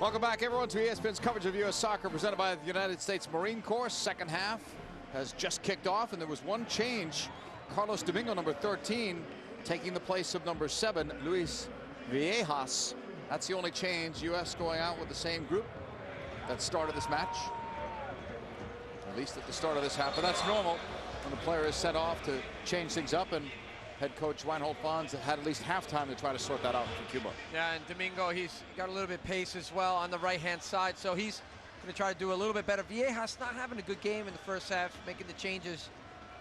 Welcome back, everyone, to ESPN's coverage of U.S. soccer presented by the United States Marine Corps. Second half has just kicked off, and there was one change. Carlos Domingo, number 13, taking the place of number 7, Luis Viejas. That's the only change. U.S. going out with the same group that started this match, at least at the start of this half. But that's normal when the player is sent off to change things up, and head coach Reinhold Franz had at least halftime to try to sort that out for Cuba. Yeah, and Domingo, he's got a little bit of pace as well on the right-hand side, so he's going to try to do a little bit better. Viejas not having a good game in the first half, making the changes.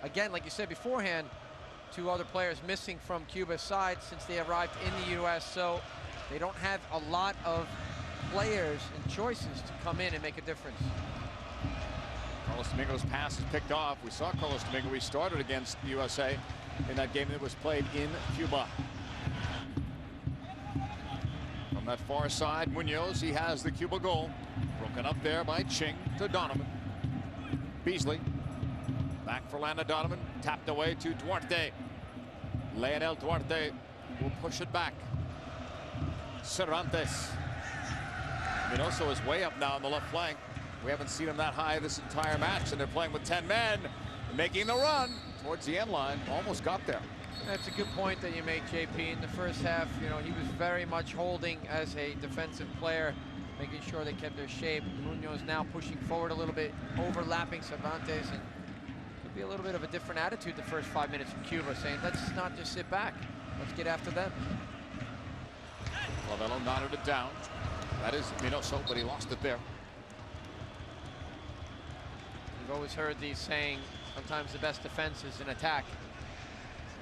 Again, like you said beforehand, 2 other players missing from Cuba's side since they arrived in the U.S., so they don't have a lot of players and choices to come in and make a difference. Carlos Domingo's pass is picked off. We saw Carlos Domingo restarted against the USA in that game that was played in Cuba. From that far side, Munoz, he has the Cuba goal. Broken up there by Ching to Donovan. Beasley. Back for Landon Donovan. Tapped away to Duarte. Leonel Duarte will push it back. Cervantes. Minoso is way up now on the left flank. We haven't seen him that high this entire match, and they're playing with 10 men, making the run towards the end line. Almost got there. That's a good point that you make, JP. In the first half, you know, he was very much holding as a defensive player, making sure they kept their shape. Munoz now pushing forward a little bit, overlapping Cervantes, and could be a little bit of a different attitude the first 5 minutes from Cuba, saying, let's not just sit back, let's get after them. Lavello nodded it down. That is Minoso, but he lost it there. We've always heard these saying, sometimes the best defense is an attack.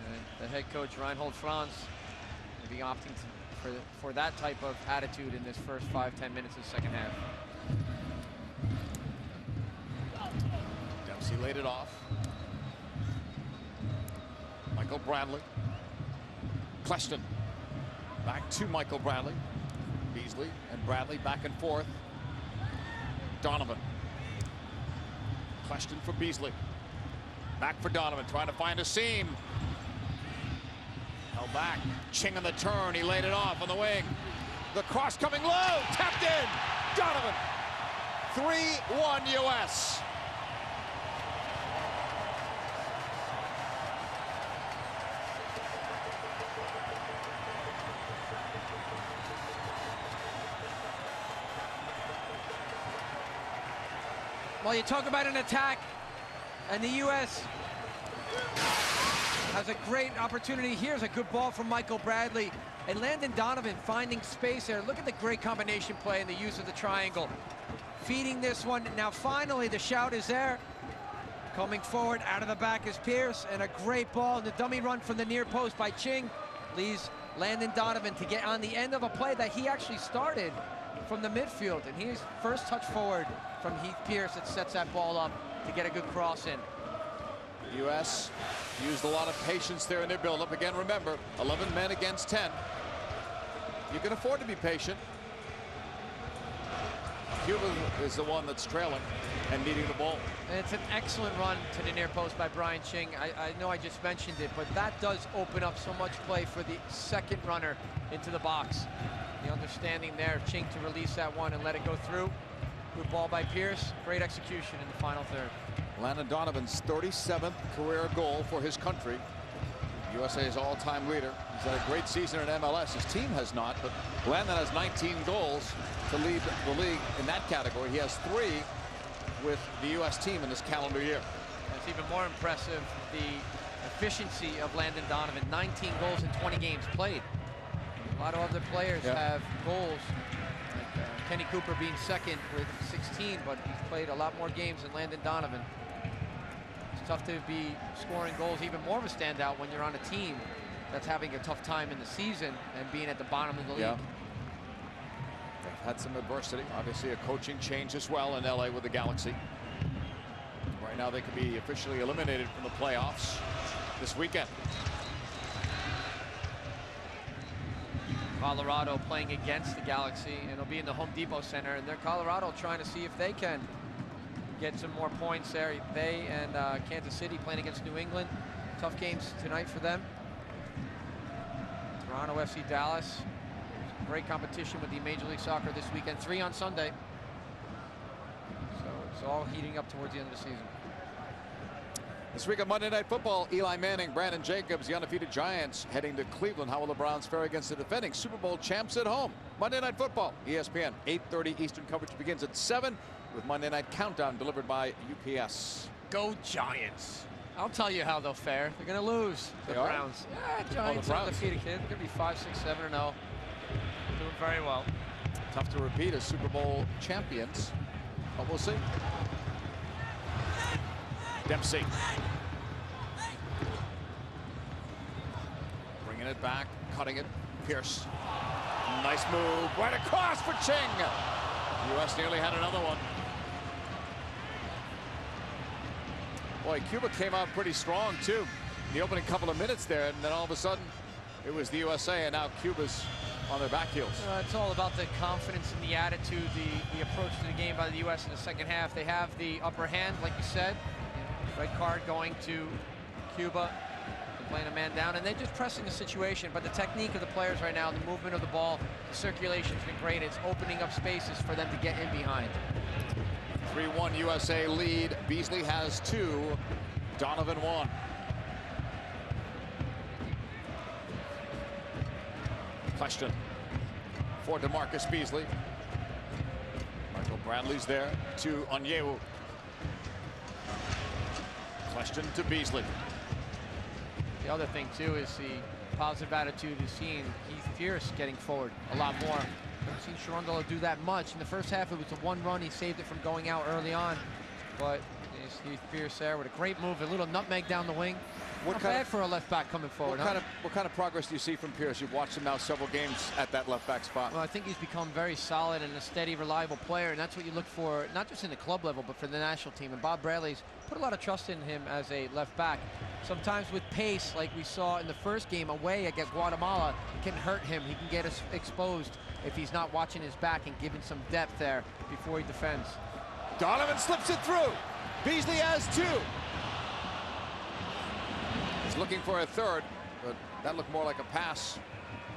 And the head coach, Reinhold Franz, will be opting for that type of attitude in this first 5-10 minutes of the second half. Dempsey laid it off. Michael Bradley. Kleston. Back to Michael Bradley. Beasley and Bradley back and forth. Donovan. Kleston for Beasley. Back for Donovan, trying to find a seam. Held back. Ching on the turn. He laid it off on the wing. The cross coming low. Tapped in. Donovan. 3-1 U.S. Well, you talk about an attack, and the U.S. has a great opportunity. Here's a good ball from Michael Bradley, and Landon Donovan finding space there. Look at the great combination play and the use of the triangle. Feeding this one. Now finally the shout is there. Coming forward out of the back is Pierce, and a great ball in the dummy run from the near post by Ching. Leaves Landon Donovan to get on the end of a play that he actually started from the midfield, and he's first touch forward from Heath Pierce that sets that ball up to get a good cross in. The U.S. used a lot of patience there in their buildup. Again, remember, 11 men against 10. You can afford to be patient. Cuba is the one that's trailing and needing the ball. And it's an excellent run to the near post by Brian Ching. I know I just mentioned it, but that does open up so much play for the second runner into the box. The understanding there, Ching to release that one and let it go through. Good ball by Pierce. Great execution in the final third. Landon Donovan's 37th career goal for his country. USA's all-time leader. He's had a great season in MLS. His team has not, but Landon has 19 goals to lead the league in that category. He has 3 with the U.S. team in this calendar year. It's even more impressive, the efficiency of Landon Donovan. 19 goals in 20 games played. A lot of other players have goals, like Kenny Cooper being second with 16, but he's played a lot more games than Landon Donovan. It's tough to be scoring goals, even more of a standout when you're on a team that's having a tough time in the season and being at the bottom of the league. Yeah. They've had some adversity. Obviously a coaching change as well in LA with the Galaxy. Right now they could be officially eliminated from the playoffs this weekend. Colorado playing against the Galaxy, and it'll be in the Home Depot Center, and they're Colorado trying to see if they can get some more points there. They and Kansas City playing against New England. Tough games tonight for them. Toronto FC Dallas. Great competition with the Major League Soccer this weekend. 3 on Sunday. So it's all heating up towards the end of the season. This week of Monday Night Football, Eli Manning, Brandon Jacobs, the undefeated Giants heading to Cleveland. How will the Browns fare against the defending Super Bowl champs at home? Monday Night Football, ESPN, 8:30 Eastern. Coverage begins at 7 with Monday Night Countdown delivered by UPS. Go Giants. I'll tell you how they'll fare. They're going to lose. The Browns. Yeah, Giants are undefeated, kid. They're going to be 5, 6, 7, 0. Doing very well. Tough to repeat as Super Bowl champions, but we'll see. Dempsey. Bringing it back, cutting it. Pierce. Nice move. Right across for Ching. U.S. nearly had another one. Boy, Cuba came out pretty strong, too. The opening couple of minutes there, and then all of a sudden, it was the USA, and now Cuba's on their back heels. It's all about the confidence and the attitude, the approach to the game by the U.S. in the second half. They have the upper hand, like you said. Red card going to Cuba. They're playing a man down, and they're just pressing the situation. But the technique of the players right now, the movement of the ball, the circulation's been great. It's opening up spaces for them to get in behind. 3-1 USA lead. Beasley has 2. Donovan 1. Question for DeMarcus Beasley. Michael Bradley's there to Onyewu. Question to Beasley. The other thing, too, is the positive attitude you've seen Heath Pierce getting forward a lot more. Haven't seen Sharundolo do that much. In the first half, it was the one run. He saved it from going out early on. But Heath Pierce there with a great move, a little nutmeg down the wing. Not bad for a left back coming forward. What kind of progress do you see from Pierce? You've watched him now several games at that left back spot. Well, I think he's become very solid and a steady, reliable player, and that's what you look for, not just in the club level, but for the national team. And Bob Bradley's put a lot of trust in him as a left back. Sometimes with pace, like we saw in the first game away against Guatemala, it can hurt him. He can get us exposed if he's not watching his back and giving some depth there before he defends. Donovan slips it through. Beasley has 2. He's looking for a third, but that looked more like a pass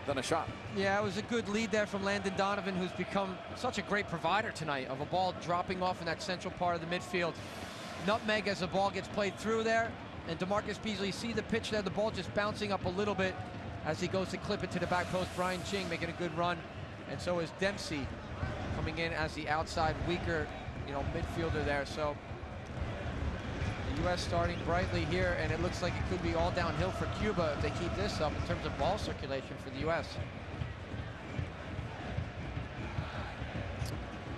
than a shot. Yeah, it was a good lead there from Landon Donovan, who's become such a great provider tonight of a ball dropping off in that central part of the midfield. Nutmeg as the ball gets played through there, and DeMarcus Beasley, see the pitch there, the ball just bouncing up a little bit as he goes to clip it to the back post. Brian Ching making a good run, and so is Dempsey coming in as the outside weaker, midfielder there. So the U.S. starting brightly here, and it looks like it could be all downhill for Cuba if they keep this up in terms of ball circulation for the U.S.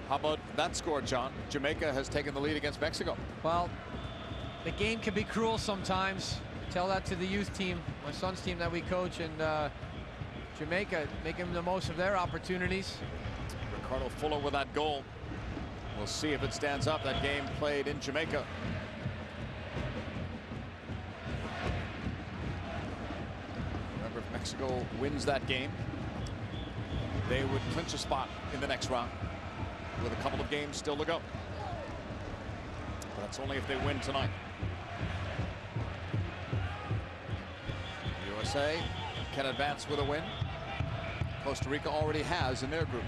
How about that score, John? Jamaica has taken the lead against Mexico. Well, the game can be cruel sometimes. Tell that to the youth team, my son's team that we coach, and Jamaica making the most of their opportunities. Ricardo Fuller with that goal. We'll see if it stands up. That game played in Jamaica. Remember, if Mexico wins that game, they would clinch a spot in the next round with a couple of games still to go. But that's only if they win tonight. USA can advance with a win. Costa Rica already has in their group.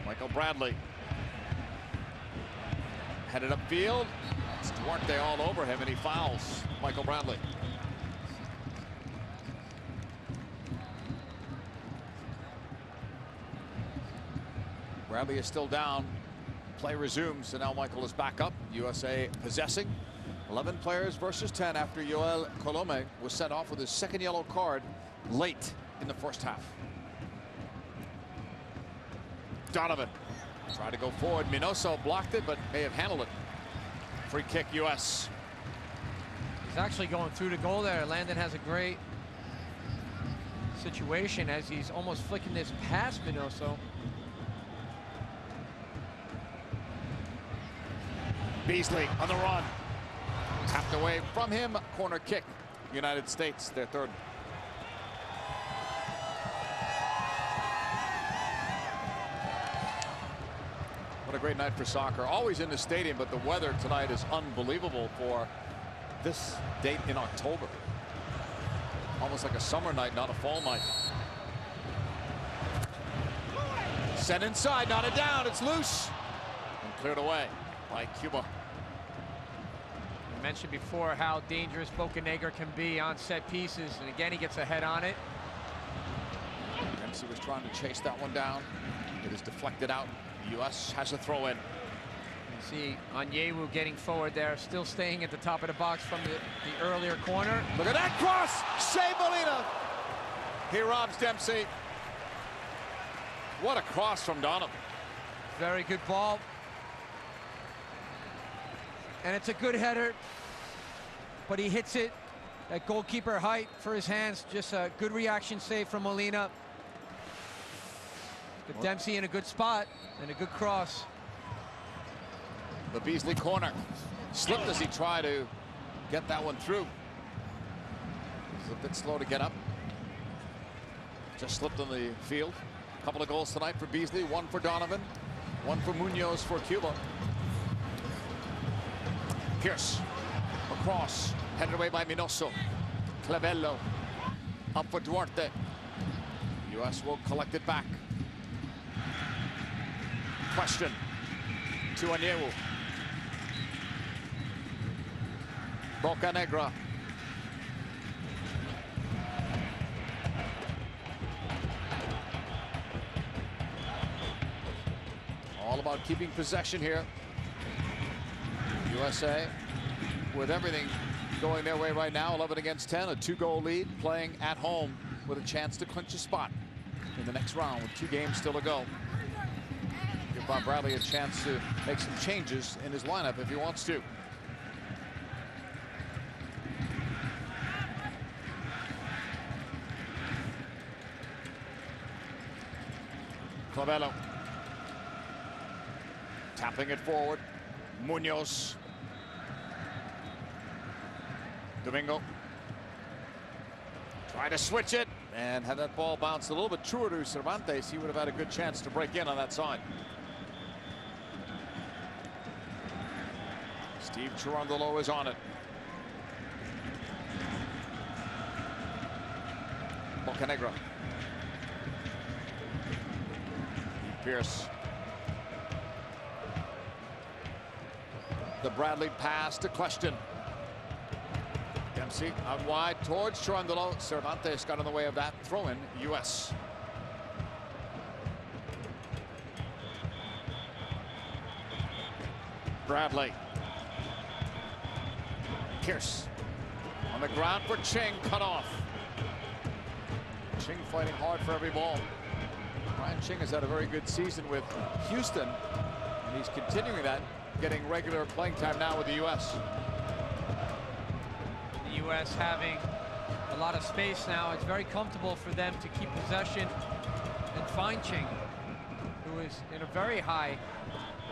Michael Bradley headed upfield. It's Duarte all over him, and he fouls Michael Bradley. Bradley is still down. Play resumes, and now Michael is back up. USA possessing. 11 players versus 10 after Yoel Colome was sent off with his second yellow card late in the first half. Donovan tried to go forward. Minoso blocked it, but may have handled it. Free kick, U.S. He's actually going through the goal there. Landon has a great situation as he's almost flicking this past Minoso. Beasley on the run. Tapped away from him. Corner kick. United States, their third. What a great night for soccer. Always in the stadium, but the weather tonight is unbelievable for this date in October. Almost like a summer night, not a fall night. Sent inside, knotted down, it's loose. And cleared away by Cuba. I mentioned before how dangerous Bocanegra can be on set pieces, and again he gets a head on it. Dempsey was trying to chase that one down. It is deflected out. The U.S. has a throw in. You see Onyewu getting forward there, still staying at the top of the box from the earlier corner. Look at that cross! Shea Molina! He robs Dempsey. What a cross from Donovan. Very good ball. And it's a good header, but he hits it at goalkeeper height for his hands. Just a good reaction save from Molina. But Dempsey in a good spot and a good cross. The Beasley corner. Slipped as he tried to get that one through. He's a bit slow to get up. Just slipped on the field. A couple of goals tonight for Beasley, one for Donovan, one for Munoz for Cuba. Pierce, across, headed away by Minoso. Clevello, up for Duarte. U.S. will collect it back. Question to Onyewu. Bocanegra. All about keeping possession here. USA with everything going their way right now. 11 against 10, a 2-goal lead, playing at home with a chance to clinch a spot in the next round with 2 games still to go. Give Bob Bradley a chance to make some changes in his lineup if he wants to. Clevello. Tapping it forward. Munoz. Domingo. Try to switch it. And had that ball bounced a little bit truer to Cervantes, he would have had a good chance to break in on that side. Steve Cherundolo is on it. Bocanegra. Pierce. The Bradley pass to Question. Dempsey out wide towards Cherundolo. Cervantes got in the way of that throw in. U.S. Bradley. Pierce on the ground for Ching, cut off. Ching fighting hard for every ball. Brian Ching has had a very good season with Houston, and he's continuing that, getting regular playing time now with the U.S. The U.S. having a lot of space now. It's very comfortable for them to keep possession and find Ching, who is in a very high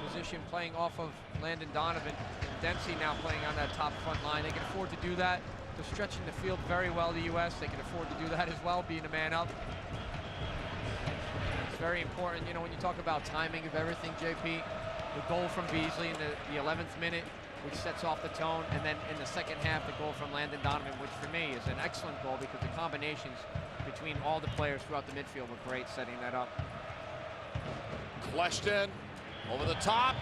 position playing off of Landon Donovan. Dempsey now playing on that top front line. They can afford to do that. They're stretching the field very well, the U.S. They can afford to do that as well, being a man up. It's very important, you know, when you talk about timing of everything, JP, the goal from Beasley in the 11th minute, which sets off the tone, and then in the second half, the goal from Landon Donovan, which for me is an excellent goal because the combinations between all the players throughout the midfield were great setting that up. Question over the top,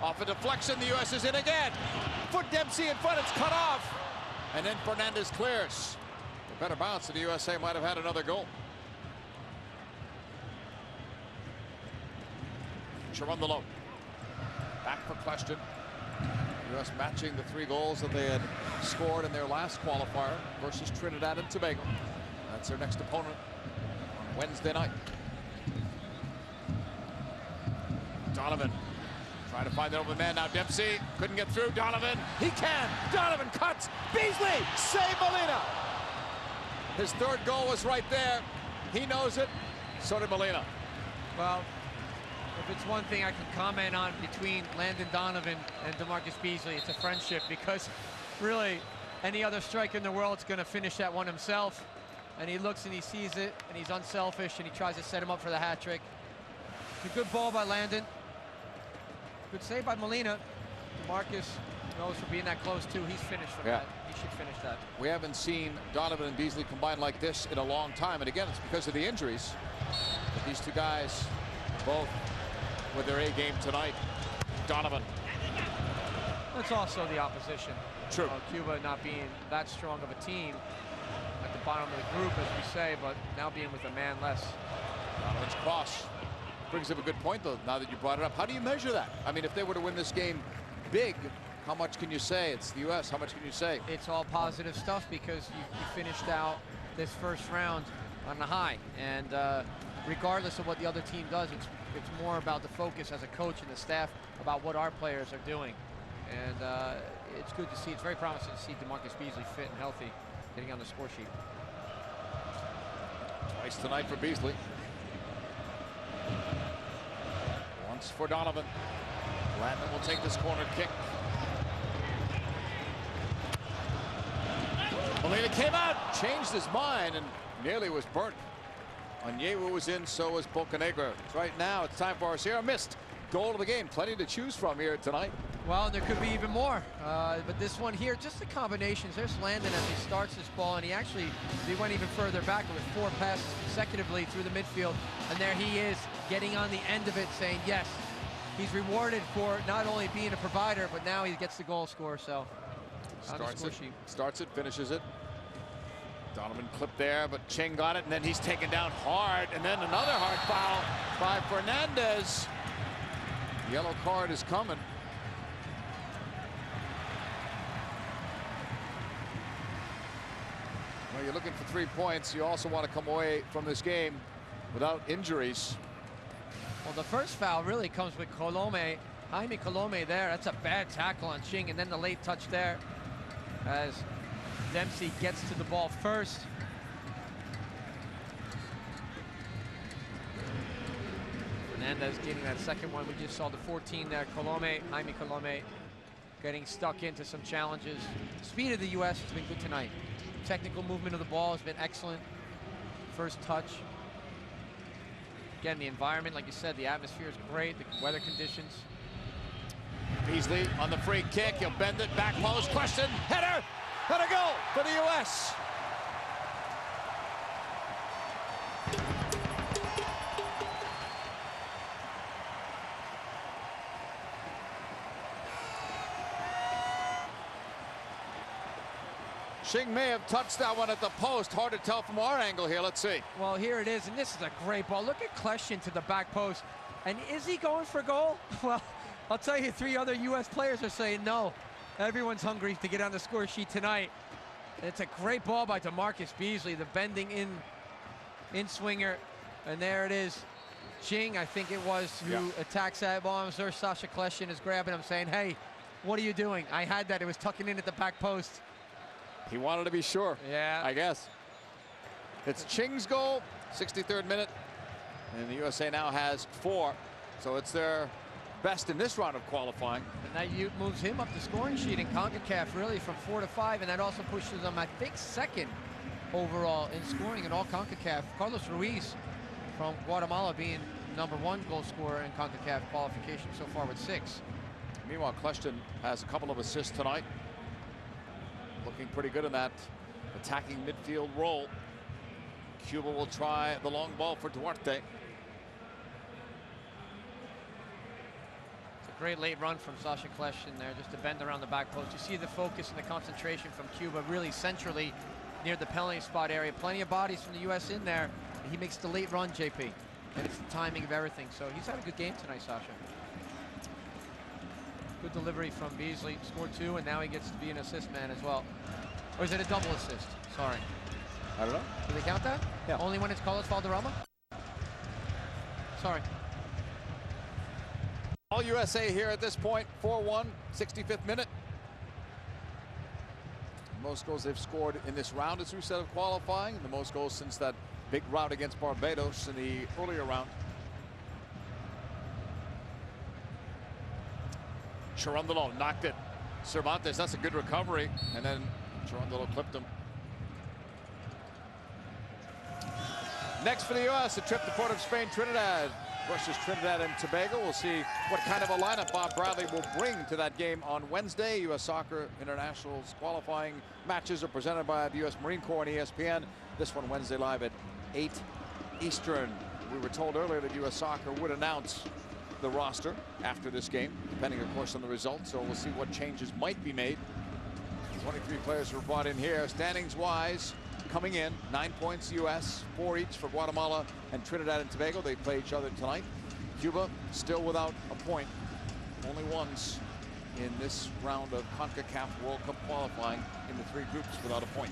off a deflection, the U.S. is in again. Foot Dempsey in front, it's cut off. And then Fernandez clears. A better bounce, and the USA might have had another goal. Cherundolo. Back for Question. U.S. matching the 3 goals that they had scored in their last qualifier versus Trinidad and Tobago. That's their next opponent on Wednesday night. Donovan trying to find the open man. Now Dempsey couldn't get through. Donovan, he can. Donovan cuts. Beasley, save Molina. His 3rd goal was right there. He knows it. So did Molina. Well, if it's one thing I can comment on between Landon Donovan and DeMarcus Beasley, it's a friendship, because really any other striker in the world is going to finish that one himself. And he looks and he sees it, and he's unselfish, and he tries to set him up for the hat trick. It's a good ball by Landon. Good save by Molina. DeMarcus knows for being that close too. He's finished from that. He should finish that. We haven't seen Donovan and Beasley combine like this in a long time, and again, it's because of the injuries. But these two guys Both with their A game tonight. Donovan. It's also the opposition. True. Cuba not being that strong of a team at the bottom of the group, as we say, but now being with a man less. Donovan's cross brings up a good point, though, now that you brought it up. How do you measure that? I mean, if they were to win this game big, how much can you say? It's the U.S. How much can you say? It's all positive stuff because you finished out this first round on a high. And regardless of what the other team does, it's more about the focus as a coach and the staff about what our players are doing. And it's good to see. It's very promising to see DeMarcus Beasley fit and healthy, getting on the score sheet. Twice tonight for Beasley. Once for Donovan. Landon will take this corner kick. Molina came out, changed his mind, and nearly was burnt. Onyewu was in, so was Bocanegra. Right now, it's time for our Sierra missed goal of the game. Plenty to choose from here tonight. Well, and there could be even more. But this one here, just the combinations. There's Landon as he starts this ball, and he went even further back with 4 passes consecutively through the midfield. And there he is, getting on the end of it, saying, yes, he's rewarded for not only being a provider, but now he gets the goal score. So, starts it, finishes it. Donovan clipped there, but Ching got it, and then he's taken down hard, and then another hard foul by Fernandez. Yellow card is coming. Well, you're looking for 3 points. You also want to come away from this game without injuries. Well, the first foul really comes with Colome. Jaime Colome there. That's a bad tackle on Ching, and then the late touch there as Dempsey gets to the ball first. Fernandez getting that second one. We just saw the 14 there. Colome, Jaime Colome, getting stuck into some challenges. Speed of the U.S. has been good tonight. Technical movement of the ball has been excellent. First touch. Again, the environment, like you said, the atmosphere is great. The weather conditions. Beasley on the free kick. He'll bend it, back post, question, header, and a goal for the U.S. Ching may have touched that one at the post. Hard to tell from our angle here. Let's see. Well, here it is, and this is a great ball. Look at Kleshin to the back post. And is he going for goal? Well, I'll tell you, 3 other U.S. players are saying no. Everyone's hungry to get on the score sheet tonight. It's a great ball by DeMarcus Beasley, the bending in swinger. And there it is. Ching, I think it was, who attacks that ball. I'm sure Sasha Kleshin is grabbing him, saying, hey, what are you doing? I had that. It was tucking in at the back post. He wanted to be sure. Yeah. I guess. It's Ching's goal, 63rd minute. And the USA now has 4. So it's their best in this round of qualifying. And that moves him up the scoring sheet in CONCACAF, really, from 4 to 5. And that also pushes them, I think, 2nd overall in scoring in all CONCACAF. Carlos Ruiz from Guatemala being #1 goal scorer in CONCACAF qualification so far with 6. Meanwhile, Kleshin has a couple of assists tonight. Looking pretty good in that attacking midfield role. Cuba will try the long ball for Duarte. It's a great late run from Sasha Kleshin there, just to bend around the back post. You see the focus and the concentration from Cuba really centrally near the penalty spot area. Plenty of bodies from the U.S. in there. And he makes the late run, JP. And it's the timing of everything. So he's had a good game tonight, Sasha. Good delivery from Beasley, scored 2, and now he gets to be an assist man as well. Or is it a double assist? Sorry. I don't know. Do they count that? Yeah. Only when it's Carlos Valderrama? Sorry. All USA here at this point, 4-1, 65th minute. Most goals they've scored in this round, as we said, of qualifying. The most goals since that big rout against Barbados in the earlier round. Cherundolo knocked it. Cervantes, that's a good recovery. And then Cherundolo clipped him. Next for the U.S., a trip to Port of Spain, Trinidad. Versus Trinidad and Tobago. We'll see what kind of a lineup Bob Bradley will bring to that game on Wednesday. U.S. Soccer International's qualifying matches are presented by the U.S. Marine Corps and ESPN. This one Wednesday live at 8 Eastern. We were told earlier that U.S. Soccer would announce the roster after this game, depending, of course, on the results. So we'll see what changes might be made. 23 players were brought in here. Standings-wise, coming in, 9 points U.S., 4 each for Guatemala and Trinidad and Tobago. They play each other tonight. Cuba still without a point. Only ones in this round of CONCACAF World Cup qualifying in the 3 groups without a point.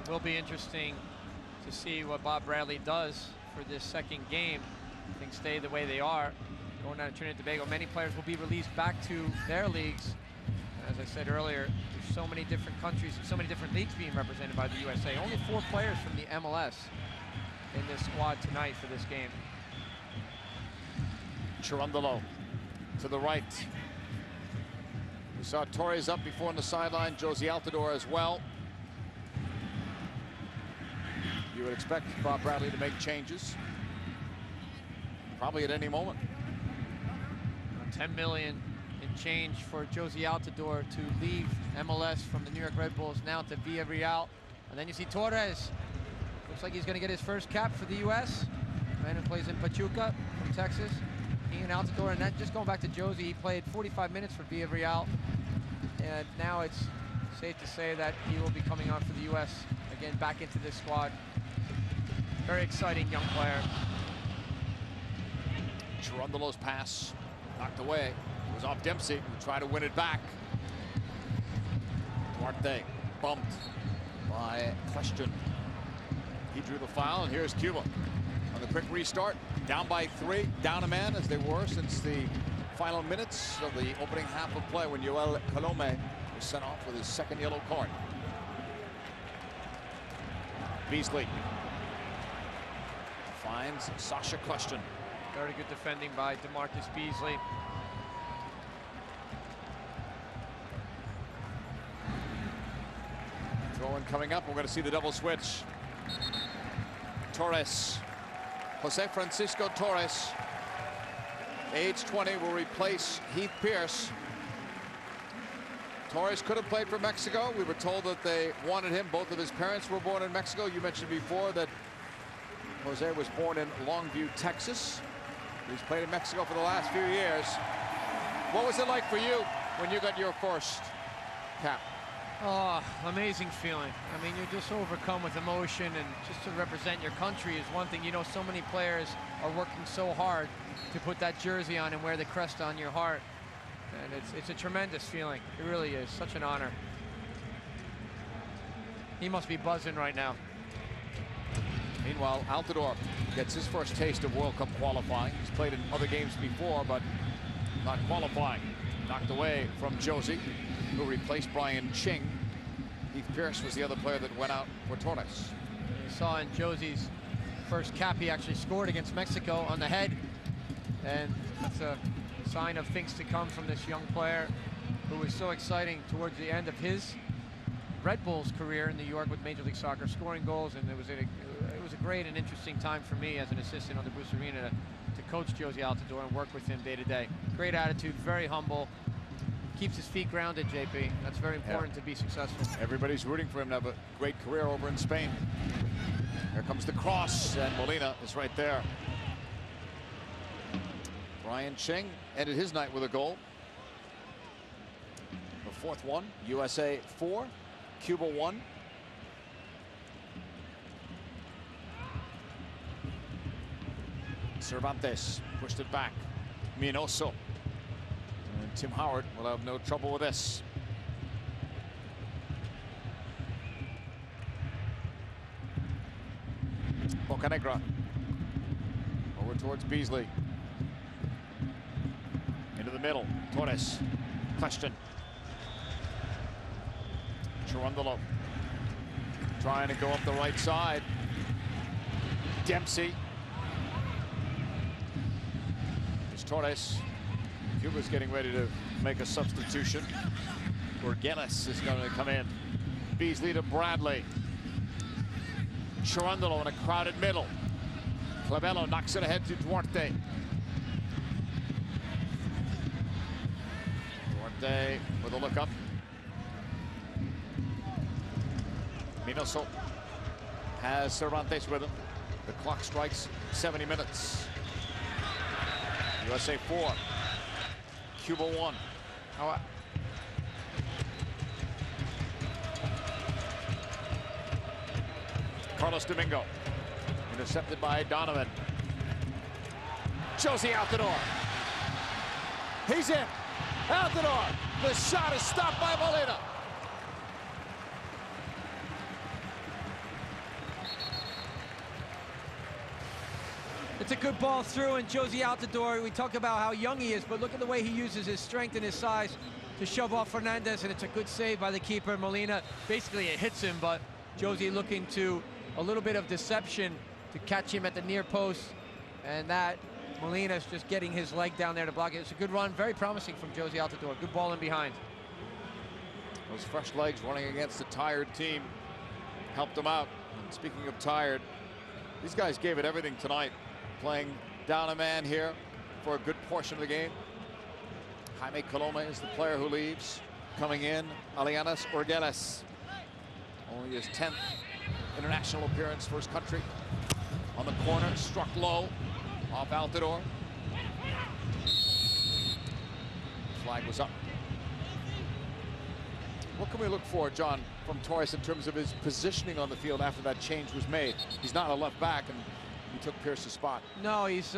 It will be interesting to see what Bob Bradley does for this second game. Things stay the way they are. Going down to Trinidad and Tobago, many players will be released back to their leagues. As I said earlier, there's so many different countries and so many different leagues being represented by the USA. Only 4 players from the MLS in this squad tonight for this game. Chirundolo to the right. We saw Torres up before on the sideline, Josie Altidore as well. You would expect Bob Bradley to make changes, probably at any moment. 10 million in change for Josie Altidore to leave MLS from the New York Red Bulls now to Villarreal. And then you see Torres. Looks like he's going to get his first cap for the U.S. Man who plays in Pachuca from Texas. Ian Altidore, and that just going back to Josie, he played 45 minutes for Villarreal. And now it's safe to say that he will be coming on for the U.S. again, back into this squad. Very exciting young player. Chirundolo's pass knocked away. It was off Dempsey, who tried to win it back. Duarte bumped by Question. He drew the foul, and here's Cuba on the quick restart. Down by 3, down a man as they were since the final minutes of the opening half of play when Yoel Colome was sent off with his 2nd yellow card. Beasley finds Sasha Question. Very good defending by DeMarcus Beasley. Throw-in coming up. We're going to see the double switch. Torres, Jose Francisco Torres, age 20, will replace Heath Pierce. Torres could have played for Mexico. We were told that they wanted him. Both of his parents were born in Mexico. You mentioned before that Jose was born in Longview, Texas. He's played in Mexico for the last few years. What was it like for you when you got your first cap? Oh, amazing feeling. I mean, you're just overcome with emotion, and just to represent your country is one thing. You know, so many players are working so hard to put that jersey on and wear the crest on your heart. And it's a tremendous feeling. It really is. Such an honor. He must be buzzing right now. Meanwhile, Altidore gets his first taste of World Cup qualifying. He's played in other games before, but not qualifying. Knocked away from Josie, who replaced Brian Ching. Heath Pierce was the other player that went out for Torres. You saw in Josie's first cap, he actually scored against Mexico on the head. And that's a sign of things to come from this young player who was so exciting towards the end of his Red Bulls career in New York with Major League Soccer, scoring goals. And it was a great and interesting time for me as an assistant on the Bruce Arena to coach Josie Altidore and work with him day to day. Great attitude, very humble. Keeps his feet grounded, JP. That's very important to be successful. Everybody's rooting for him to have a great career over in Spain. Here comes the cross, and Molina is right there. Brian Ching ended his night with a goal. The 4th one, USA 4, Cuba 1. Cervantes pushed it back. Minoso. And Tim Howard will have no trouble with this. Bocanegra. Over towards Beasley. Into the middle. Torres. Question. Chirundolo. Trying to go up the right side. Dempsey. Torres. Cuba's getting ready to make a substitution. Orgeles is going to come in. Beasley to Bradley. Chirundolo in a crowded middle. Clavelo knocks it ahead to Duarte. Duarte with a look up. Minoso has Cervantes with him. The clock strikes 70 minutes. USA 4, Cuba 1. Carlos Domingo, intercepted by Donovan. Josie out the door. He's in. Out the door. The shot is stopped by Molina. It's a good ball through, and Josie out the door. We talk about how young he is, but look at the way he uses his strength and his size to shove off Fernandez, and it's a good save by the keeper, Molina. Basically, it hits him, but Josie looking to a little bit of deception to catch him at the near post, and that Molina's just getting his leg down there to block it. It's a good run, very promising from Josie Altidore. Good ball in behind. Those fresh legs running against a tired team helped them out. And speaking of tired, these guys gave it everything tonight, playing down a man here for a good portion of the game. Jaime Colome is the player who leaves. Coming in, Alianas Ordeles. Only his 10th international appearance for his country. On the corner, struck low, off Altidore. Flag was up. What can we look for, John, from Torres in terms of his positioning on the field after that change was made? He's not a left back, and he took Pierce's spot. No, he's,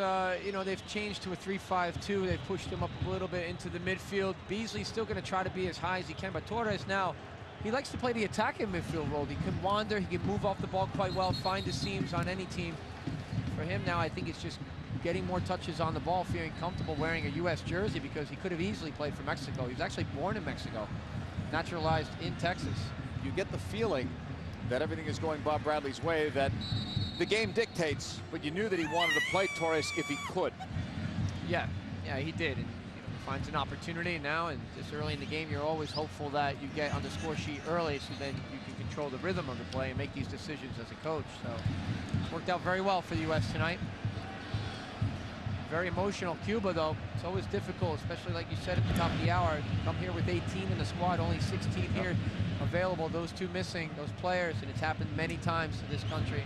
you know, they've changed to a 3-5-2. They've pushed him up a little bit into the midfield. Beasley's still going to try to be as high as he can, but Torres now, he likes to play the attacking midfield role. He can wander, he can move off the ball quite well, find the seams on any team. For him now, I think it's just getting more touches on the ball, feeling comfortable wearing a U.S. jersey, because he could have easily played for Mexico. He was actually born in Mexico, naturalized in Texas. You get the feeling that everything is going Bob Bradley's way, that the game dictates, but you knew that he wanted to play Torres if he could. Yeah, he did. And, finds an opportunity now, and this early in the game, you're always hopeful that you get on the score sheet early, so then you can control the rhythm of the play and make these decisions as a coach. So it's worked out very well for the U.S. tonight. Very emotional Cuba, though. It's always difficult, especially like you said at the top of the hour. Come here with 18 in the squad, only 16 here available. Those two missing, those players, and it's happened many times to this country.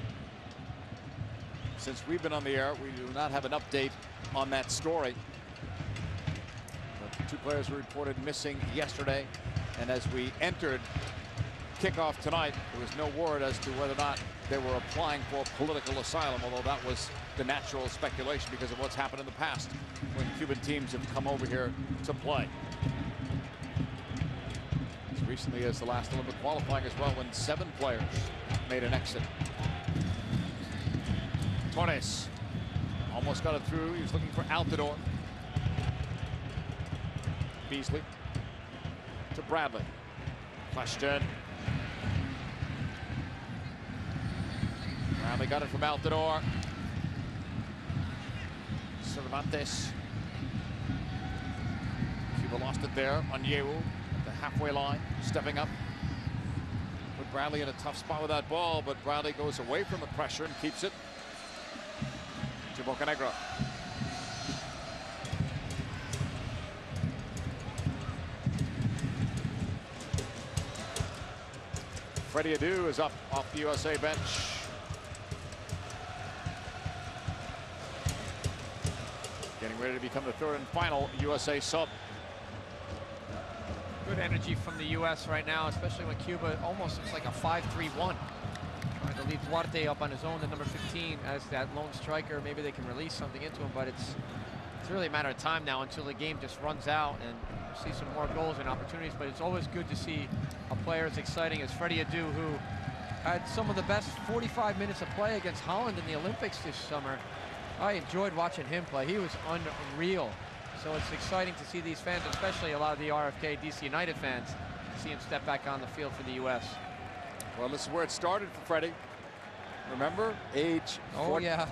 Since we've been on the air, we do not have an update on that story. But two players were reported missing yesterday, and as we entered kickoff tonight, there was no word as to whether or not they were applying for political asylum, although that was the natural speculation because of what's happened in the past when Cuban teams have come over here to play. As recently as the last Olympic qualifying as well, when 7 players made an exit. Torres almost got it through. He was looking for Altidore. Beasley to Bradley. Question. Bradley got it from Altidore. Cervantes. Cuba lost it there on Yewu at the halfway line, stepping up. Put Bradley in a tough spot with that ball, but Bradley goes away from the pressure and keeps it to Bocanegra. Freddie Adu is up off the USA bench. Getting ready to become the 3rd and final USA sub. Good energy from the U.S. right now, especially when Cuba almost looks like a 5-3-1. Trying to leave Duarte up on his own, the number 15, as that lone striker. Maybe they can release something into him, but it's really a matter of time now until the game just runs out and see some more goals and opportunities. But it's always good to see a player as exciting as Freddie Adu, who had some of the best 45 minutes of play against Holland in the Olympics this summer. I enjoyed watching him play. He was unreal. So it's exciting to see these fans, especially a lot of the RFK DC United fans, see him step back on the field for the U.S. Well, this is where it started for Freddie. Remember? Age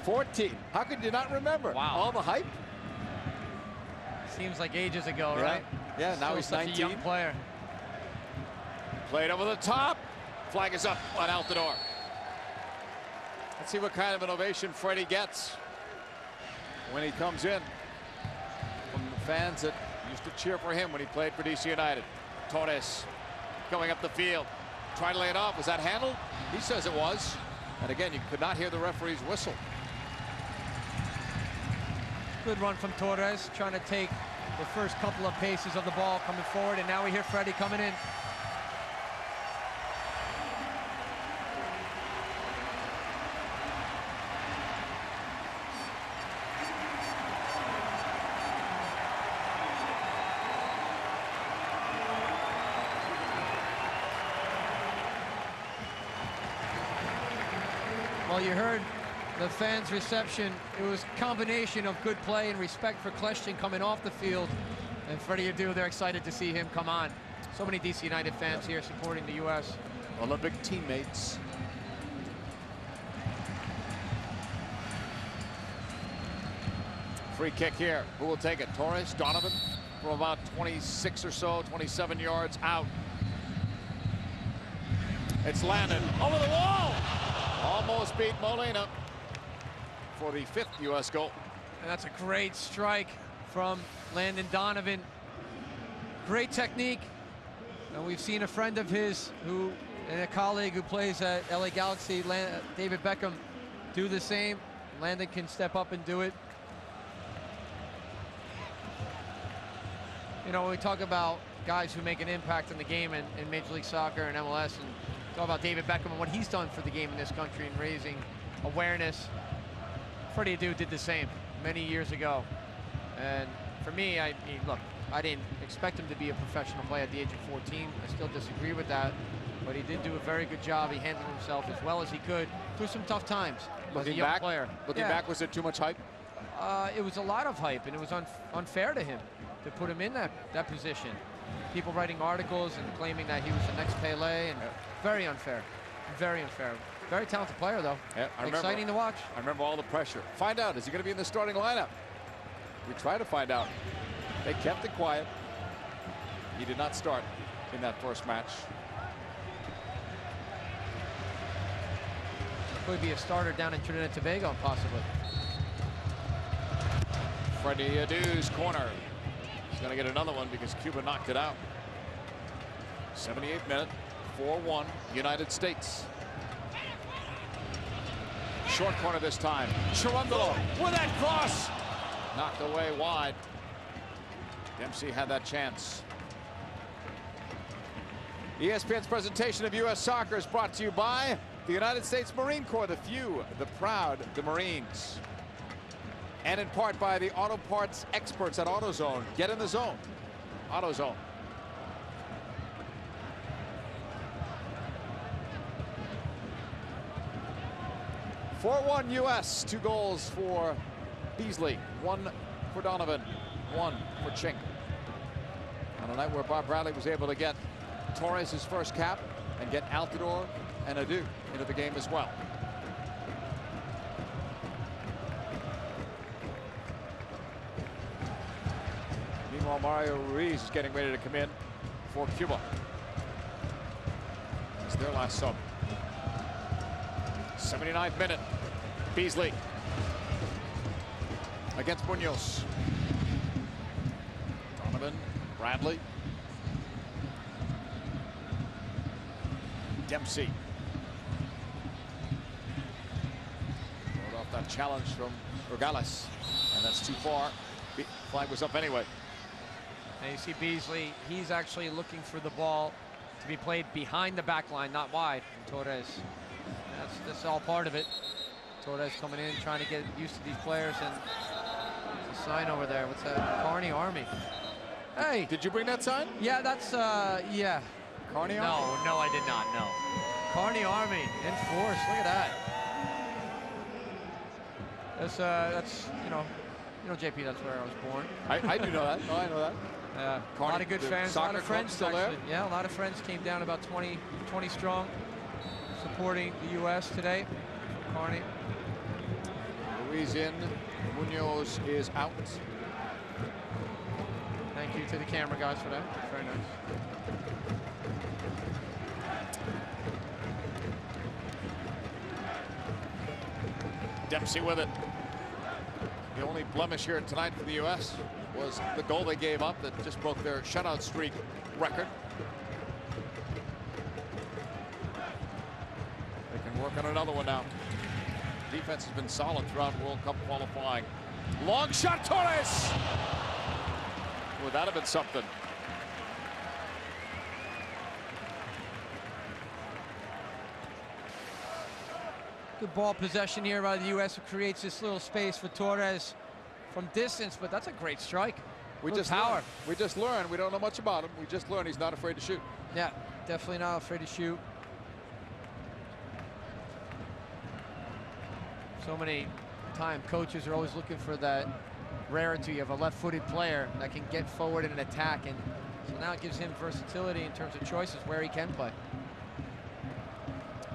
14. How could you not remember? Wow. All the hype? Seems like ages ago, right? Yeah, now he's 19. Such a young player. Played over the top. Flag is up on Altidore. Let's see what kind of an ovation Freddie gets when he comes in from the fans that used to cheer for him when he played for DC United. Torres going up the field. Tried to lay it off. Was that handled? He says it was. And again, you could not hear the referee's whistle. Good run from Torres, trying to take the first couple of paces of the ball coming forward, and now we hear Freddie coming in. Well, you heard the fans' reception. It was a combination of good play and respect for Kleshtin coming off the field. And Freddie Adu, they're excited to see him come on. So many DC United fans here supporting the U.S. Olympic teammates. Free kick here. Who will take it? Torres, Donovan, from about 26 or so, 27 yards out. It's landed over the wall. Almost beat Molina for the 5th U.S. goal. And that's a great strike from Landon Donovan. Great technique. And we've seen a friend of his and a colleague who plays at LA Galaxy, David Beckham, do the same. Landon can step up and do it. You know, when we talk about guys who make an impact in the game in Major League Soccer and MLS, and talk about David Beckham and what he's done for the game in this country and raising awareness, Freddie Adu did the same many years ago. And for me, I mean, look, I didn't expect him to be a professional player at the age of 14. I still disagree with that, but he did do a very good job. He handled himself as well as he could through some tough times as a young player. Looking back, was it too much hype? It was a lot of hype, and it was unfair to him to put him in that position. People writing articles and claiming that he was the next Pele, and very unfair. Very unfair. Very talented player, though. Yeah, exciting to watch. I remember all the pressure. Find out, is he going to be in the starting lineup? We tried to find out. They kept it quiet. He did not start in that first match. Could be a starter down in Trinidad and Tobago, possibly. Freddie Adu's corner. He's going to get another one because Cuba knocked it out. 78th minute, 4-1, United States. Short corner this time. Cherundolo with that cross. Knocked away wide. Dempsey had that chance. ESPN's presentation of U.S. Soccer is brought to you by the United States Marine Corps, the few, the proud, the Marines. And in part by the auto parts experts at AutoZone. Get in the zone. AutoZone. (4-1) U.S. 2 goals for Beasley, 1 for Donovan, 1 for Chink. On a night where Bob Bradley was able to get Torres his first cap and get Altidore and Adu into the game as well. Meanwhile, Mario Ruiz is getting ready to come in for Cuba. It's their last sub. 79th minute. Beasley against Munoz. Donovan, Bradley. Dempsey. Wrote off that challenge from Regales, and that's too far. Flag was up anyway. And you see Beasley, he's actually looking for the ball to be played behind the back line, not wide. And Torres, that's all part of it. Torres coming in, trying to get used to these players, and there's a sign over there. What's that? Carney Army. Hey. Did you bring that sign? Yeah, that's, yeah. Carney Army? No, I did not, no. Carney Army in force, look at that. That's, you know, JP, that's where I was born. I do know that. No, I know that. A lot of good fans, a lot of friends still there? Yeah, a lot of friends came down, about 20 strong, supporting the U.S. today. Carney. Ruiz in, Munoz is out. Thank you to the camera guys for that. Very nice. Dempsey with it. The only blemish here tonight for the U.S. was the goal they gave up that just broke their shutout streak record. Work on another one now. Defense has been solid throughout World Cup qualifying. Long shot, Torres! Would that have been something? Good ball possession here by the U.S. who creates this little space for Torres from distance, but that's a great strike. We just learned. We don't know much about him. We just learned he's not afraid to shoot. Yeah, definitely not afraid to shoot. So many times coaches are always looking for that rarity of a left-footed player that can get forward in an attack, and so now it gives him versatility in terms of choices where he can play.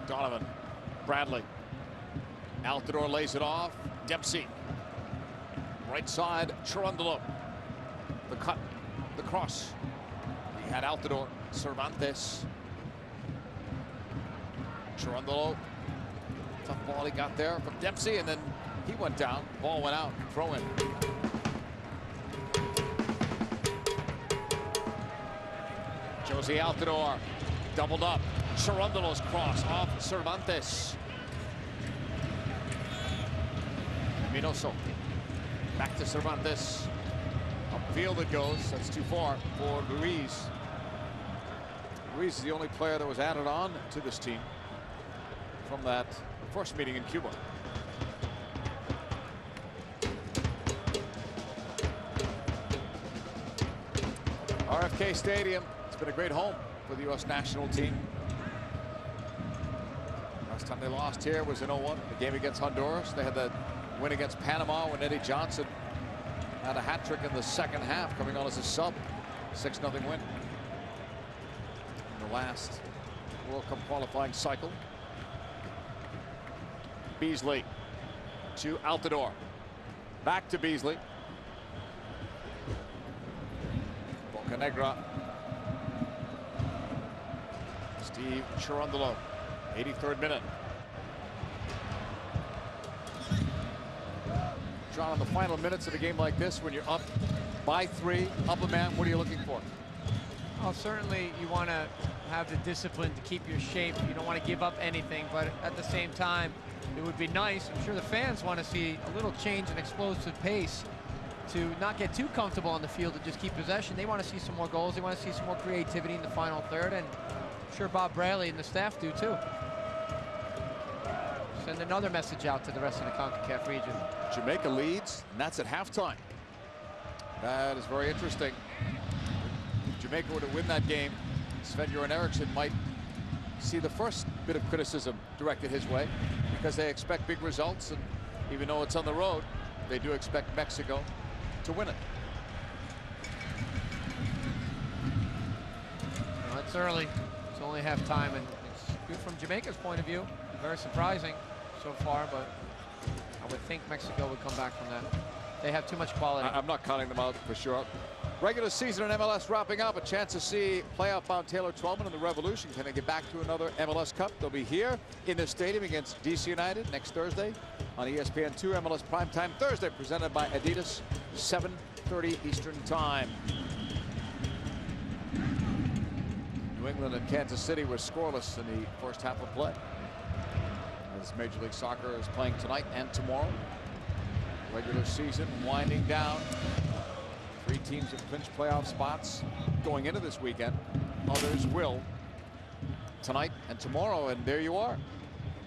Donovan, Bradley. Altidore lays it off. Dempsey. Right side, Cherundolo. The cut, the cross. He had Altidore, Cervantes. Cherundolo. Tough ball he got there from Dempsey, and then he went down. Ball went out. Throw in. Josie Altidore doubled up. Cherundolo's cross off Cervantes. Minoso. Back to Cervantes. Upfield it goes. That's too far for Ruiz. Ruiz is the only player that was added on to this team from that first meeting in Cuba. RFK Stadium. It's been a great home for the U.S. national team. Last time they lost here was in 01, the game against Honduras. They had that win against Panama when Eddie Johnson had a hat trick in the second half, coming on as a sub. 6-0 win in the last World Cup qualifying cycle. Beasley to Altidore. Back to Beasley. Bocanegra. Steve Cherundolo. 83rd minute. John, in the final minutes of a game like this, when you're up by 3, up a man, what are you looking for? Well, certainly you want to have the discipline to keep your shape. You don't want to give up anything, but at the same time, it would be nice. I'm sure the fans want to see a little change in explosive pace to not get too comfortable on the field and just keep possession. They want to see some more goals. They want to see some more creativity in the final third, and I'm sure Bob Bradley and the staff do too. Send another message out to the rest of the CONCACAF region. Jamaica leads, and that's at halftime. That is very interesting. If Jamaica were to win that game, Sven-Göran Eriksson might see the first bit of criticism directed his way, because they expect big results, and even though it's on the road, they do expect Mexico to win it. Well, it's early. It's only halftime, and it's good from Jamaica's point of view. Very surprising so far, but I would think Mexico would come back from that. They have too much quality. I'm not counting them out for sure. Regular season in MLS wrapping up. A chance to see playoff-bound Taylor Twellman and the Revolution. Can they get back to another MLS Cup? They'll be here in this stadium against DC United next Thursday on ESPN2 MLS Primetime Thursday, presented by Adidas, 7:30 Eastern Time. New England and Kansas City were scoreless in the first half of play, as Major League Soccer is playing tonight and tomorrow. Regular season winding down. 3 teams have clinched playoff spots going into this weekend. Others will tonight and tomorrow, and there you are.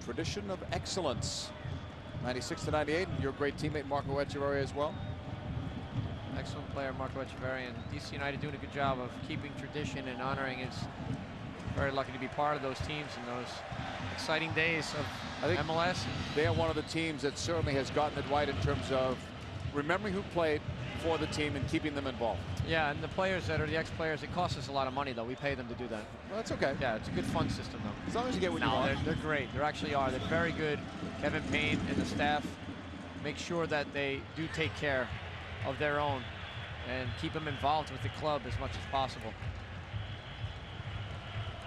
Tradition of excellence. 96-98, and your great teammate Marco Echeverria as well. Excellent player, Marco Echeverria, and DC United doing a good job of keeping tradition and honoring his. Very lucky to be part of those teams in those exciting days of MLS. They are one of the teams that certainly has gotten it right in terms of remembering who played for the team and keeping them involved. Yeah, and the players that are the ex-players, it costs us a lot of money, though. We pay them to do that. Well, that's okay. Yeah, it's a good fund system, though. As long as you get what you want. They're great. They actually are. They're very good. Kevin Payne and the staff make sure that they do take care of their own and keep them involved with the club as much as possible.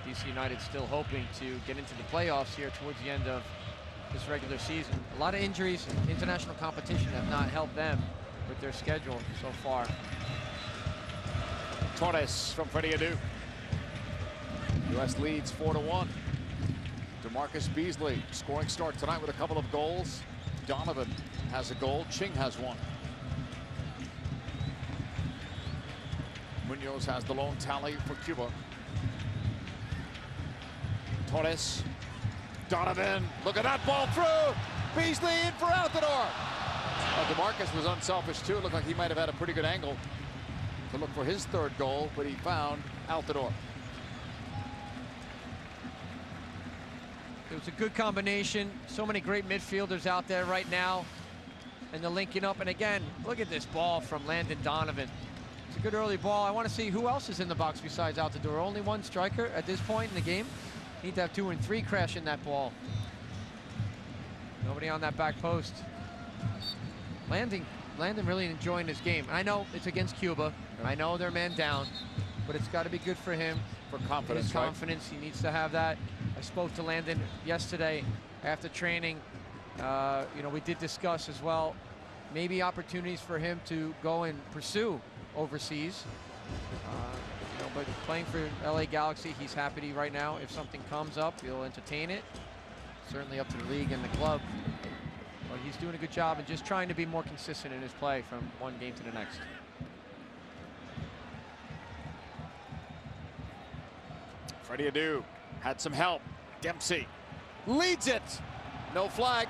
DC United still hoping to get into the playoffs here towards the end of this regular season. A lot of injuries and international competition have not helped them with their schedule so far. Torres from Freddie Adu. U.S. leads 4-1. DeMarcus Beasley, scoring start tonight with a couple of goals. Donovan has a goal. Ching has one. Munoz has the lone tally for Cuba. Torres. Donovan, look at that ball through. Beasley in for Altidore. DeMarcus was unselfish too. It looked like he might have had a pretty good angle to look for his third goal, but he found Altidore. It was a good combination. So many great midfielders out there right now. And they're linking up. And again, look at this ball from Landon Donovan. It's a good early ball. I want to see who else is in the box besides Altidore. Only one striker at this point in the game. Need to have 2 and 3 crashing that ball. Nobody on that back post. Landon really enjoying this game. I know it's against Cuba. I know they're man down, but it's got to be good for him. For confidence, his confidence, right? He needs to have that. I spoke to Landon yesterday after training. You know, we did discuss as well maybe opportunities for him to go and pursue overseas. You know, but playing for LA Galaxy, he's happy right now. If something comes up, he'll entertain it. Certainly up to the league and the club. But he's doing a good job and just trying to be more consistent in his play from one game to the next. Freddie Adu had some help. Dempsey leads it. No flag.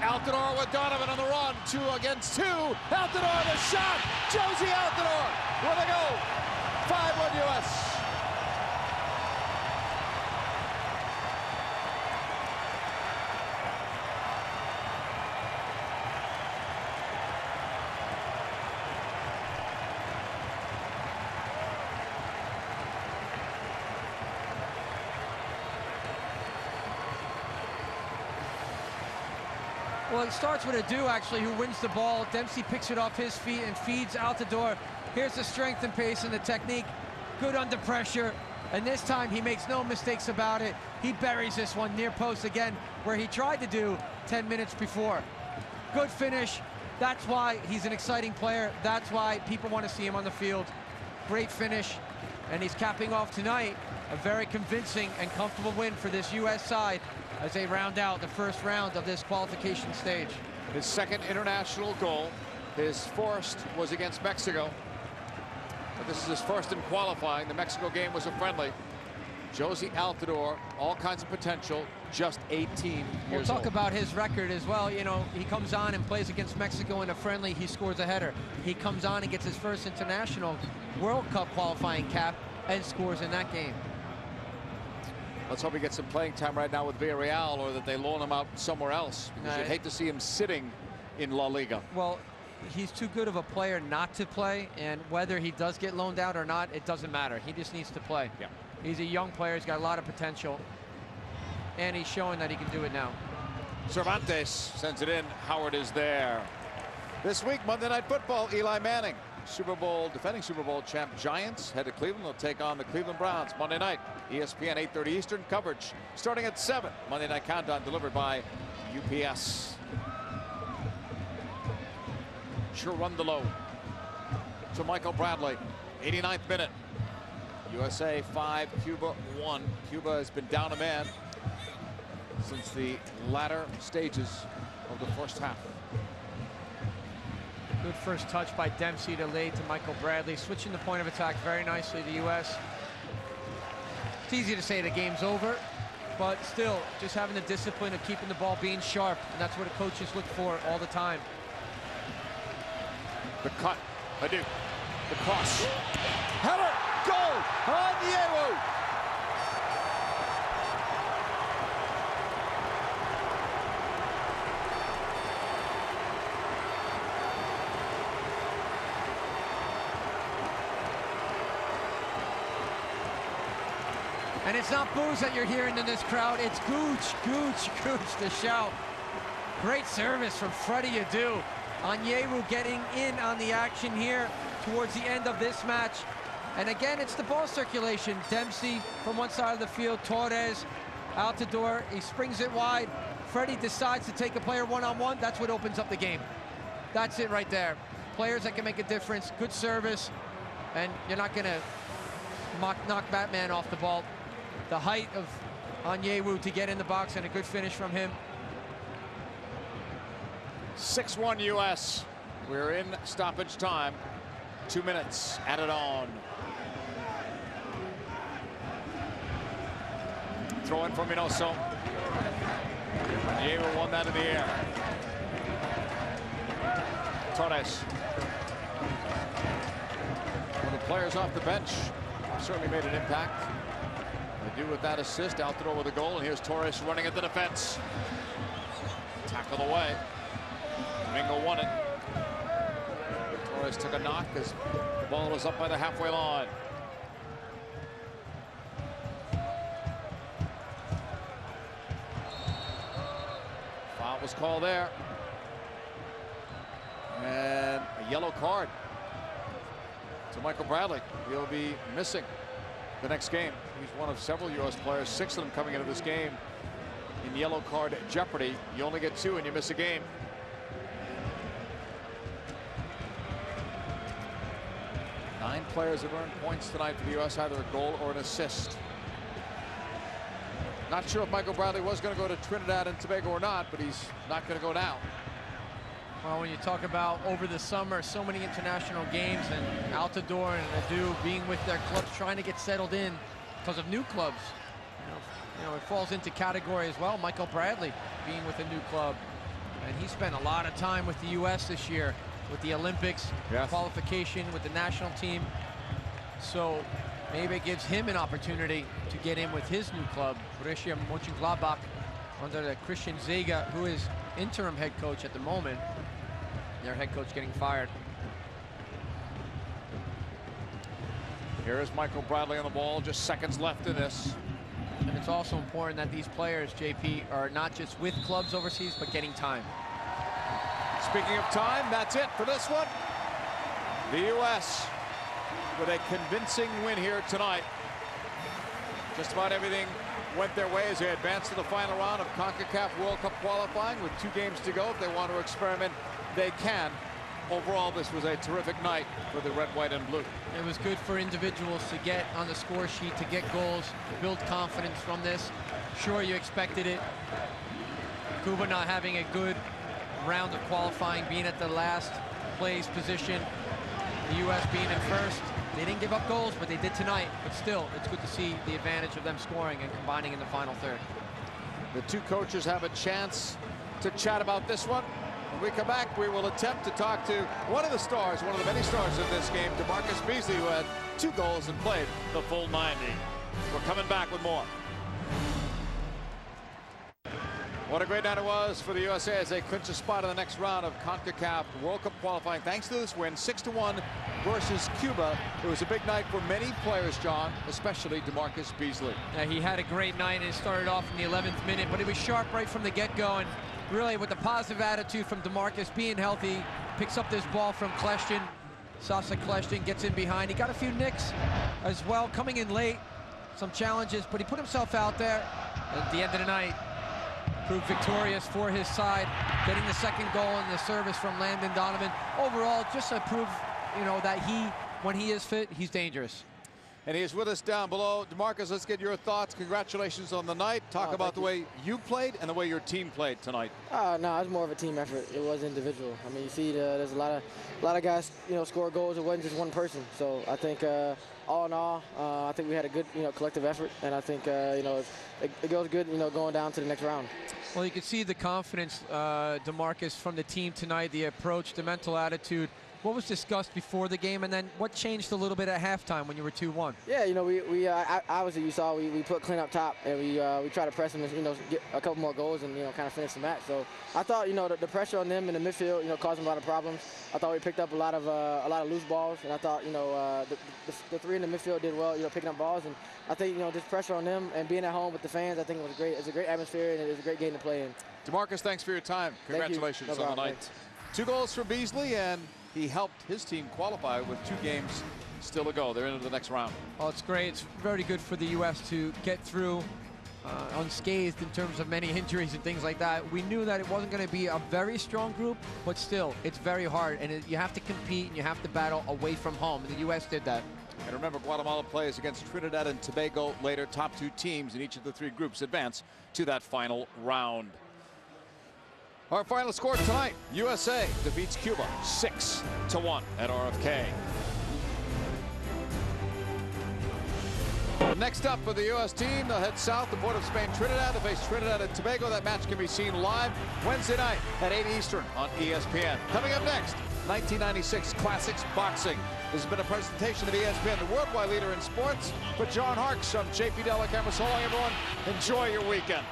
Altidore with Donovan on the run. 2 against 2. Altidore the shot. Josie Altidore with a goal. 5-1 US. Well, it starts with Adu, actually, who wins the ball. Dempsey picks it off his feet and feeds Altidore. Here's the strength and pace and the technique. Good under pressure. And this time, he makes no mistakes about it. He buries this one near post again, where he tried to do 10 minutes before. Good finish. That's why he's an exciting player. That's why people want to see him on the field. Great finish. And he's capping off tonight a very convincing and comfortable win for this U.S. side as they round out the first round of this qualification stage. His second international goal. His first was against Mexico. But this is his first in qualifying. The Mexico game was a friendly. Josie Altidore, all kinds of potential, just 18 years old. We'll talk about his record as well. You know, he comes on and plays against Mexico in a friendly, he scores a header. He comes on and gets his first international World Cup qualifying cap and scores in that game. Let's hope he gets some playing time right now with Villarreal, or that they loan him out somewhere else, because you'd hate to see him sitting in La Liga. Well, he's too good of a player not to play, and whether he does get loaned out or not, it doesn't matter. He just needs to play. Yeah. He's a young player. He's got a lot of potential, and he's showing that he can do it now. Cervantes sends it in. Howard is there. This week, Monday Night Football, Eli Manning, defending Super Bowl champ Giants head to Cleveland. They'll take on the Cleveland Browns Monday night. ESPN 8:30 Eastern coverage starting at 7. Monday Night Countdown delivered by UPS. Cherundolo to Michael Bradley. 89th minute. USA 5, Cuba 1. Cuba has been down a man since the latter stages of the first half. Good first touch by Dempsey to lay to Michael Bradley. Switching the point of attack very nicely, the U.S. It's easy to say the game's over, but still, just having the discipline of keeping the ball being sharp, and that's what the coaches look for all the time. The cut, Adu, the cross, header, goal, Onyewu. And it's not boos that you're hearing in this crowd, it's gooch, gooch, gooch, the shout. Great service from Freddie Adu. Onyewu getting in on the action here towards the end of this match. And again, it's the ball circulation. Dempsey from one side of the field, Torres, Altidore, he springs it wide. Freddie decides to take a player one-on-one. That's what opens up the game. That's it right there. Players that can make a difference, good service, and you're not gonna knock Batman off the ball. The height of Onyewu to get in the box, and a good finish from him. 6-1 U.S. We're in stoppage time. 2 minutes added on. Throw in from Minoso. Onyewu won that in the air. Torres. One of the players off the bench certainly made an impact. They do with that assist, out the door with a goal, and here's Torres running at the defense. Tackled away. Domingo won it. Torres took a knock as the ball was up by the halfway line. Foul was called there. And a yellow card to Michael Bradley. He'll be missing the next game. He's one of several U.S. players, 6 of them coming into this game in yellow card jeopardy. You only get 2 and you miss a game. Nine players have earned points tonight for the U.S., either a goal or an assist. Not sure if Michael Bradley was going to go to Trinidad and Tobago or not, but he's not going to go now. Well, when you talk about over the summer, so many international games, and Altidore and Adu being with their clubs, trying to get settled in because of new clubs. You know, it falls into category as well. Michael Bradley being with a new club, and he spent a lot of time with the U.S. this year, with the Olympics, yes, qualification with the national team. So maybe it gives him an opportunity to get in with his new club, Borussia Mönchengladbach, under the Christian Zega, who is interim head coach at the moment. Their head coach getting fired. Here is Michael Bradley on the ball, just seconds left in this. And it's also important that these players, JP, are not just with clubs overseas, but getting time. Speaking of time, that's it for this one. The U.S. with a convincing win here tonight. Just about everything went their way as they advanced to the final round of CONCACAF World Cup qualifying with 2 games to go. If they want to experiment, they can. Overall, this was a terrific night for the red, white, and blue. It was good for individuals to get on the score sheet, to get goals, build confidence from this. Sure, you expected it. Cuba not having a good round of qualifying, being at the last place position. The U.S. being in first. They didn't give up goals, but they did tonight. But still, it's good to see the advantage of them scoring and combining in the final third. The 2 coaches have a chance to chat about this one. When we come back, we will attempt to talk to one of the stars, one of the many stars of this game, DeMarcus Beasley, who had 2 goals and played the full 90. We're coming back with more. What a great night it was for the USA as they clinch a spot in the next round of CONCACAF World Cup qualifying. Thanks to this win, 6-1 versus Cuba. It was a big night for many players, John, especially DeMarcus Beasley. Yeah, he had a great night, and it started off in the 11th minute, but it was sharp right from the get-go, and really with the positive attitude from DeMarcus, being healthy, picks up this ball from Kleshtin. Sasa Kleshtin gets in behind. He got a few nicks as well, coming in late, some challenges, but he put himself out there. And at the end of the night, proved victorious for his side, getting the second goal and the service from Landon Donovan. Overall, just to prove, you know, that when he is fit, he's dangerous. And he is with us down below. DeMarcus, let's get your thoughts. Congratulations on the night. Talk about the way you played and the way your team played tonight. No, it was more of a team effort. It was individual. I mean, you see, there's a lot of guys, you know, score goals. It wasn't just one person. So I think, all in all, I think we had a good, you know, collective effort, and I think, you know, it goes good, you know, going down to the next round. Well, you can see the confidence, DeMarcus, from the team tonight, the approach, the mental attitude. What was discussed before the game, and then what changed a little bit at halftime when you were 2-1? Yeah, you know, we obviously, you saw we put Clint up top, and we try to press him and, you know, get a couple more goals and, you know, kind of finish the match. So I thought, you know, the pressure on them in the midfield, you know, caused them a lot of problems. I thought we picked up a lot of loose balls, and I thought, you know, the 3 in the midfield did well, you know, picking up balls. And I think, you know, just pressure on them and being at home with the fans, I think it was great. It's a great atmosphere, and it was a great game to play in. DeMarcus, thanks for your time. Congratulations on the night. Thanks. 2 goals for Beasley, and he helped his team qualify with 2 games still to go. They're into the next round. Well, it's great. It's very good for the U.S. to get through unscathed in terms of many injuries and things like that. We knew that it wasn't going to be a very strong group, but still, it's very hard, and you have to compete and you have to battle away from home, and the U.S. did that. And remember, Guatemala plays against Trinidad and Tobago later. Top 2 teams in each of the 3 groups advance to that final round. Our final score tonight, USA defeats Cuba 6-1 at RFK. Next up for the U.S. team, they'll head south to Port of Spain, Trinidad to face Trinidad and Tobago. That match can be seen live Wednesday night at 8 Eastern on ESPN. Coming up next, 1996 Classics Boxing. This has been a presentation of ESPN, the worldwide leader in sports. For John Harkes, I'm JP Della Camera. So long, everyone. Enjoy your weekend.